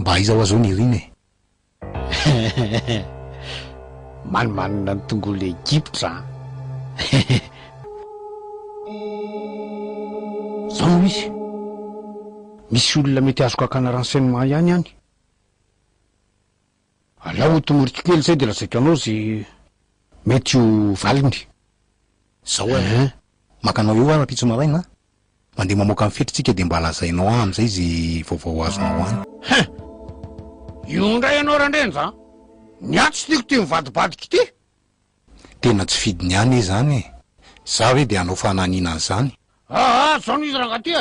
mba aiza ho azao ny riny manimanina ny tongolo Egyptra zao no izy misy olona mety azoko akana renseignement ihany any alao tomoriko kely zay de lazaiko anao zay mety ho valiny zao makanao eo ara-pitso maraina mandeha mamoaka amin'ny fetritsika de mba lazainao am'izay zay vaovao azonao any io ndray ianao randrenja ny ato tsy tiako ty mivadibadiky ty tena tsy fidiny any zany za hoe de anao fananina an'izany zao no izy rangaty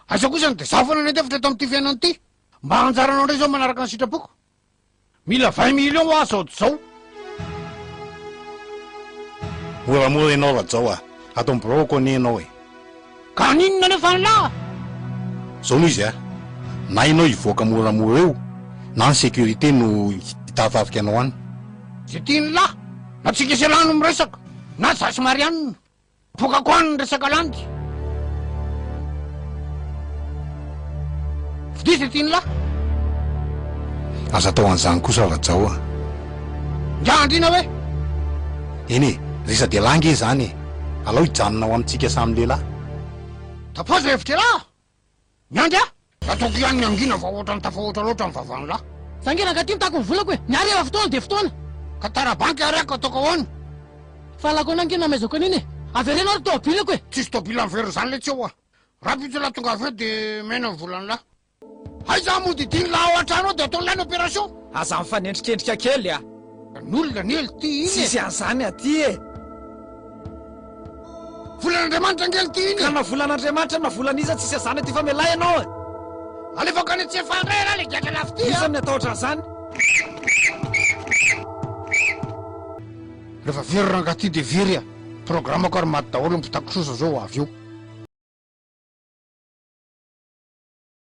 asa kosany de za foana netefatra eto am'ty fiainany ty mba anjaranao ndray zao manaraka ny sitrapoko mila 20 millions ho azo zao moramora ianao rajao atao mibroko ane ianao ka ninona nefa nla zao no izy na ianao hivoaka moramora eo na ny sécurité no hitafafika anao any zay tiany la na tsika selano miresaka na zasy marianina bokako any ny resaka landy fidi zay tiany la aza atao an'izany kosa rajao ndriandrina hoe eny resa de langy e zany alao hijanonao amitsika samy lehilahy tapoza hevitra la miandry ataoko ihany ny angina fa ohatra ny tafahoatra loatra ny vavany la sangenaka ty mitako mivolako hoe miary eva fotoana de fotoana ka tarabanky ariako ataoko ahoany fa lako anangina amezako aniny averenao ry tobilako hoe tsisy tobila mivery zany le tsy eo raha pitsy la tonga aveo de mena ny volany la aiza mody diny la ao an-trano ao de atao lany opération aza mifanendrikendrika kely n'olona ny ely ty iny sisy an'izany aty volan'andriamanitra angely ty iny ka na volan'andriamanitra na volan'iza tsisy azany ty fa melay ianao alefaka ny tsy efandray raha le giaka lafy ty isany ataotra an'izany rehefa very rangaty de very programmako ary maty daholo mipitakososa zao avy eo